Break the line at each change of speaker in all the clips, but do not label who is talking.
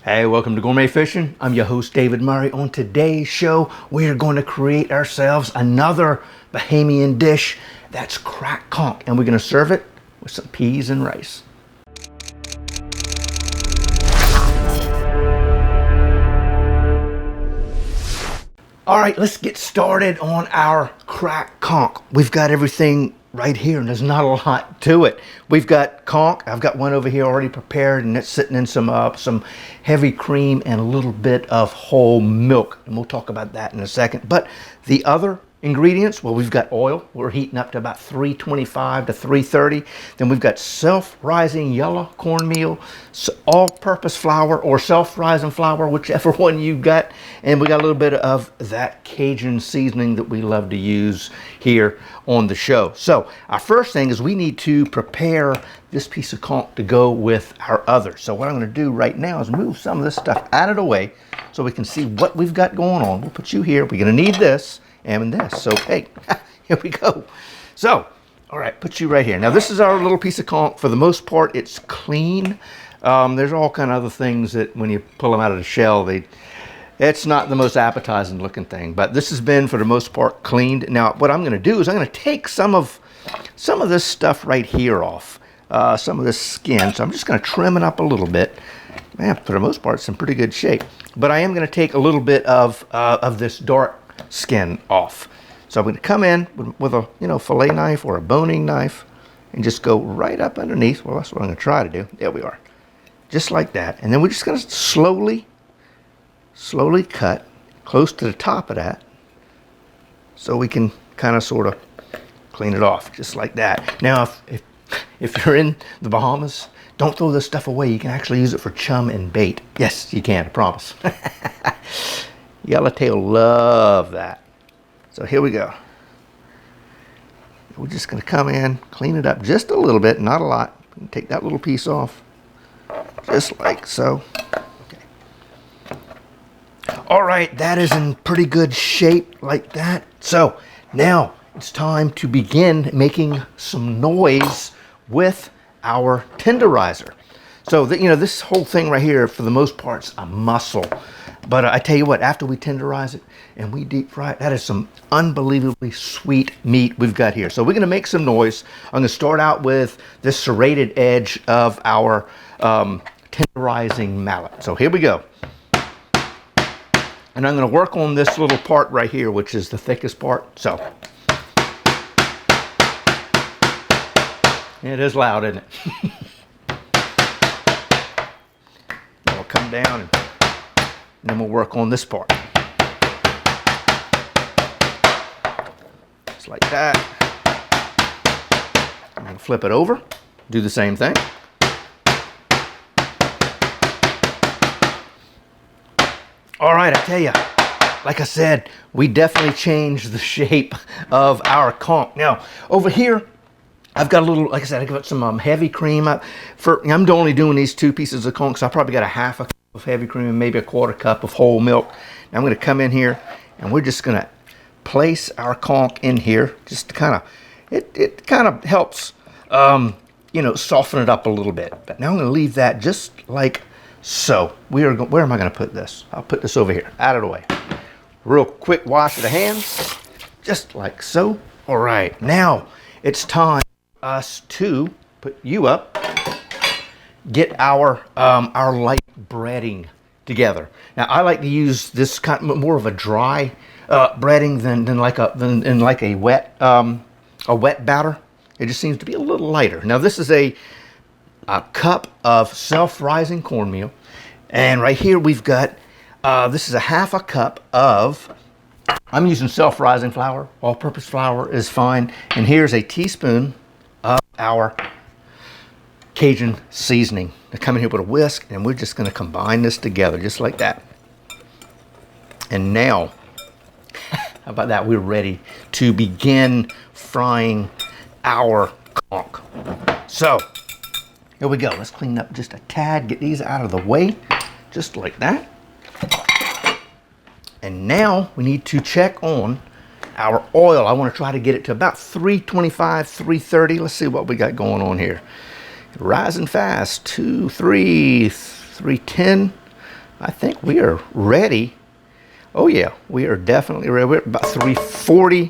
Hey, welcome to Gourmet Fishing. I'm your host, David Murray. On today's show, we are going to create ourselves another Bahamian dish. That's Crack Conch, and we're going to serve it with some peas and rice. All right, let's get started on our Crack Conch. We've got everything right here, and there's not a lot to it. We've got conch. I've got one over here already prepared, and it's sitting in some heavy cream and a little bit of whole milk, and we'll talk about that in a second. But the other ingredients, well, we've got oil. We're heating up to about 325 to 330. Then we've got self-rising yellow cornmeal, all-purpose flour or self-rising flour, whichever one you got. And we got a little bit of that Cajun seasoning that we love to use here on the show. So our first thing is we need to prepare this piece of conch to go with our other. So what I'm going to do right now is move some of this stuff out of the way so we can see what we've got going on. We'll put you here. We're going to need this and this. So, hey, here we go. So, all right, put you right here. Now, this is our little piece of conch. For the most part, it's clean. There's all kind of other things that when you pull them out of the shell, it's not the most appetizing looking thing. But this has been, for the most part, cleaned. Now, what I'm going to do is I'm going to take some of this stuff right here off, some of this skin. So I'm just going to trim it up a little bit. Man, for the most part, it's in pretty good shape. But I am going to take a little bit of this dark skin off. So I'm going to come in with a fillet knife or a boning knife and just go right up underneath. Well, that's what I'm going to try to do. There we are. Just like that. And then we're just going to slowly cut close to the top of that so we can kind of sort of clean it off just like that. Now, if you're in the Bahamas, don't throw this stuff away. You can actually use it for chum and bait. Yes, you can, I promise. Yellowtail love that. So here we go. We're just going to come in, clean it up just a little bit, not a lot. Take that little piece off, just like so. Okay. All right, that is in pretty good shape like that. So now it's time to begin making some noise with our tenderizer. So this whole thing right here, for the most part, is a muscle. But I tell you what, after we tenderize it and we deep fry it, that is some unbelievably sweet meat we've got here. So we're going to make some noise. I'm going to start out with this serrated edge of our tenderizing mallet. So here we go. And I'm going to work on this little part right here, which is the thickest part. So it is loud, isn't it? It'll come down and then we'll work on this part. Just like that. I'm going to flip it over, do the same thing. All right, I tell you, like I said, we definitely changed the shape of our conch. Now, over here, I've got a little, like I said, I got some heavy cream. I'm only doing these two pieces of conch, so I probably got a half a cup of heavy cream and maybe a quarter cup of whole milk. Now I'm going to come in here and we're just going to place our conch in here, just to kind of, it kind of helps, soften it up a little bit. But now I'm going to leave that just like so. Where am I going to put this? I'll put this over here, out of the way. Real quick wash of the hands, just like so. All right, now it's time for us to put you up, get our light breading together. Now I like to use this kind of more of a dry breading than like a wet batter. It just seems to be a little lighter. Now this is a cup of self-rising cornmeal, and right here we've got this is a half a cup of, I'm using self-rising flour. All-purpose flour is fine. And here's a teaspoon of our Cajun seasoning. I come in here with a whisk, and we're just going to combine this together, just like that. And now, how about that? We're ready to begin frying our conch. So, here we go. Let's clean up just a tad, get these out of the way, just like that. And now we need to check on our oil. I want to try to get it to about 325, 330. Let's see what we got going on here. Rising fast, 310. I think we are ready. Oh yeah, we are definitely ready. We're at about 340,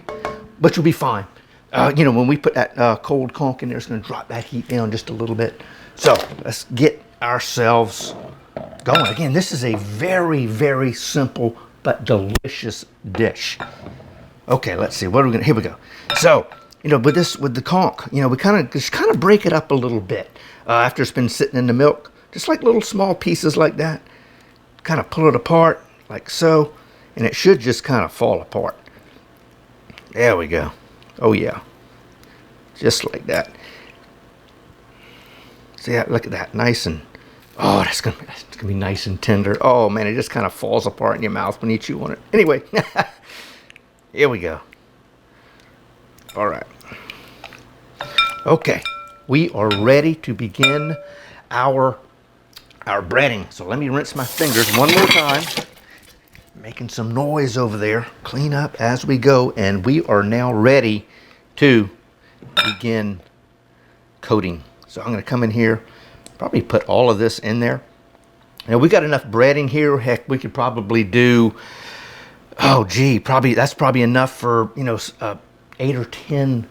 which will be fine. You know, when we put that cold conch in there, it's going to drop that heat down just a little bit. So let's get ourselves going. Again, this is a very, very simple but delicious dish. Okay, let's see. What are we gonna? Here we go. So, you know, with the conch, you know, we just kind of break it up a little bit after it's been sitting in the milk, just like little small pieces like that. Kind of pull it apart like so, and it should just kind of fall apart. There we go. Oh yeah, just like that. See that? Look at that, nice and it's gonna be nice and tender. Oh man, it just kind of falls apart in your mouth when you chew on it. Anyway, here we go. All right. Okay, we are ready to begin our breading. So let me rinse my fingers one more time. Making some noise over there. Clean up as we go, and we are now ready to begin coating. So I'm going to come in here, probably put all of this in there. Now we got enough breading here. Heck, we could probably do, that's probably enough for, you know, 8 or 10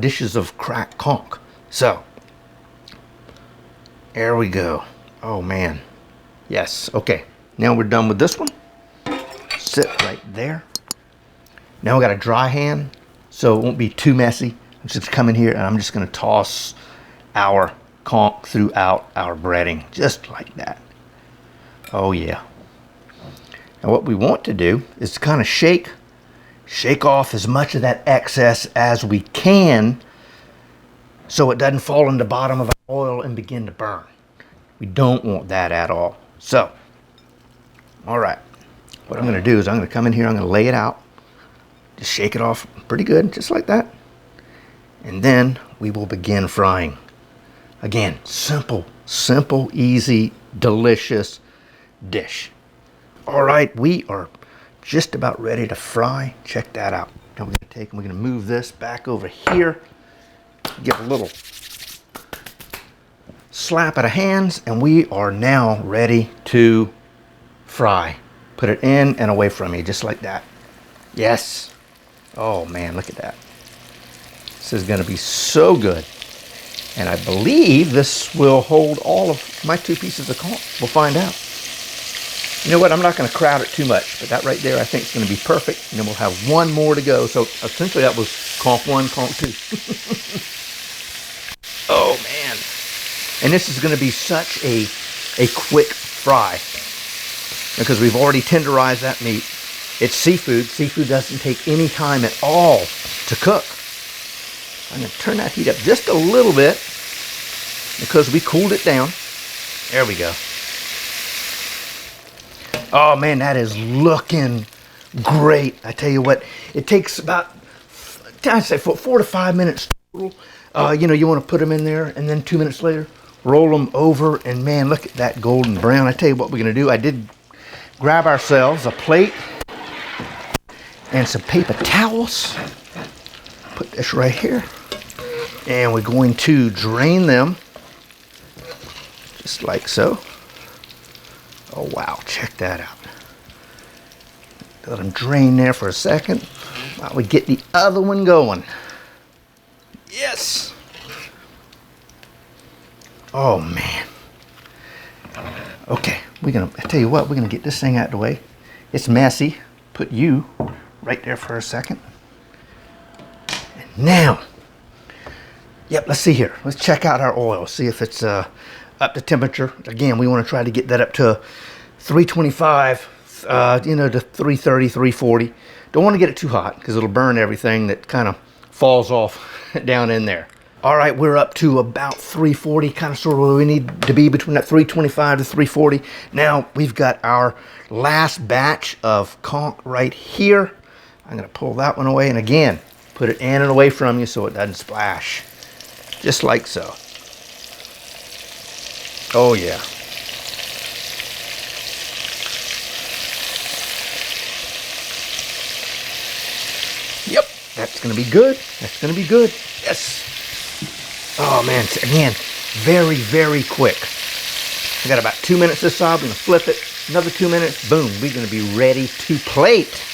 dishes of cracked conch. So there we go. Oh man, yes. Okay, now we're done with this one. Sit right there. Now we got a dry hand, so it won't be too messy. I'm just come in here and I'm just going to toss our conch throughout our breading, just like that. Oh yeah. Now what we want to do is to kind of shake off as much of that excess as we can, so it doesn't fall in the bottom of our oil and begin to burn. We don't want that at all. So, all right. What I'm going to do is I'm going to come in here, I'm going to lay it out, just shake it off pretty good, just like that. And then we will begin frying. Again, simple, easy, delicious dish. All right, we are just about ready to fry. Check that out. Now we're going to move this back over here, give a little slap of the hands, and we are now ready to fry. Put it in and away from you, just like that. Yes. Oh man, look at that. This is going to be so good. And I believe this will hold all of my 2 pieces of conch. We'll find out. You know what? I'm not going to crowd it too much, but that right there I think is going to be perfect. And then we'll have 1 more to go. So essentially that was conch 1, conch 2. Oh man. And this is going to be such a quick fry, because we've already tenderized that meat. It's seafood. Seafood doesn't take any time at all to cook. I'm going to turn that heat up just a little bit because we cooled it down. There we go. Oh man, that is looking great. I tell you what, it takes about, I'd say 4 to 5 minutes total. You know, you want to put them in there, and then 2 minutes later, roll them over, and man, look at that golden brown. I tell you what we're going to do. I did grab ourselves a plate and some paper towels. Put this right here. And we're going to drain them just like so. Oh wow, check that out. Let them drain there for a second while we get the other one going. Yes. Oh man. Okay, I tell you what, we're gonna get this thing out of the way. It's messy. Put you right there for a second. And now, yep, let's see here. Let's check out our oil, see if it's up to temperature. Again, we want to try to get that up to 325, you know, to 330, 340. Don't want to get it too hot because it'll burn everything that kind of falls off down in there. All right, we're up to about 340, kind of sort of where we need to be, between that 325 to 340. Now we've got our last batch of conch right here. I'm going to pull that one away, and again, put it in and away from you so it doesn't splash. Just like so. Oh yeah. Yep, that's gonna be good. That's gonna be good. Yes. Oh man, again, very, very quick. I got about 2 minutes this side. I'm gonna flip it. Another 2 minutes. Boom. We're gonna be ready to plate.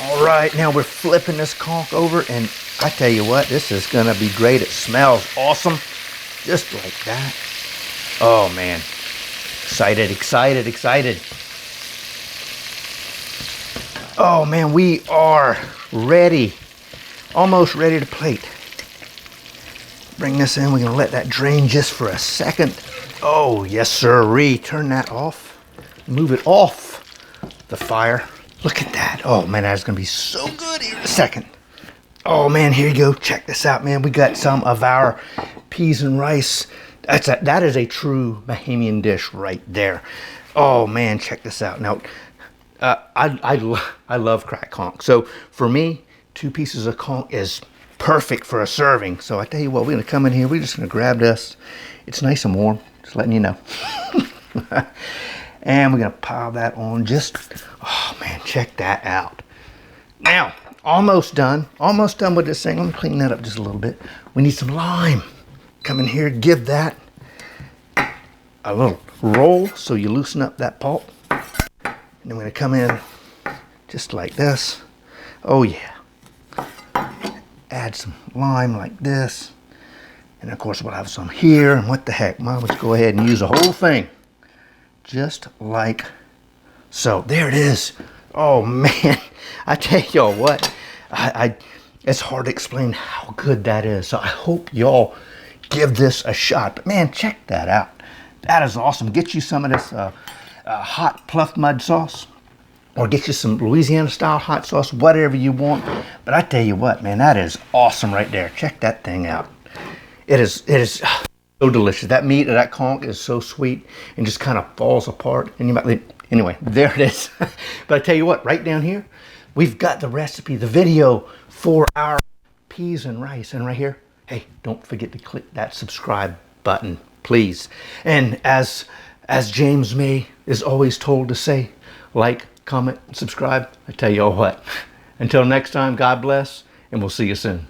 All right, now we're flipping this conch over, and I tell you what, this is gonna be great. It smells awesome, just like that. Oh man, excited, excited, excited. Oh man, we are ready, almost ready to plate. Bring this in, we're gonna let that drain just for a second. Oh yes sirree, turn that off, move it off the fire. Look at that. Oh man, that's gonna be so good here in a second. Oh man, here you go. Check this out, man. We got some of our peas and rice. That is a true Bahamian dish right there. Oh man, check this out. Now, I love crack conch. So for me, 2 pieces of conch is perfect for a serving. So I tell you what, we're gonna come in here. We're just gonna grab this. It's nice and warm. Just letting you know. And we're gonna pile that on. Just, oh man, check that out. Now, almost done with this thing. Let me clean that up just a little bit. We need some lime. Come in here, give that a little roll so you loosen up that pulp. And then we're gonna come in just like this. Oh yeah. Add some lime like this. And of course we'll have some here. And what the heck, Mom, let's go ahead and use the whole thing. Just like so. There it is. Oh man, I tell y'all what, it's hard to explain how good that is. So I hope y'all give this a shot. But man, check that out. That is awesome. Get you some of this hot pluff mud sauce, or get you some Louisiana style hot sauce, whatever you want. But I tell you what, man, that is awesome right there. Check that thing out. It is so delicious. That meat of that conch is so sweet and just kind of falls apart. And you might, anyway, there it is. But I tell you what, right down here, we've got the recipe, the video for our peas and rice. And right here, hey, don't forget to click that subscribe button, please. And as James May is always told to say, like, comment, and subscribe. I tell you all what, until next time, God bless, and we'll see you soon.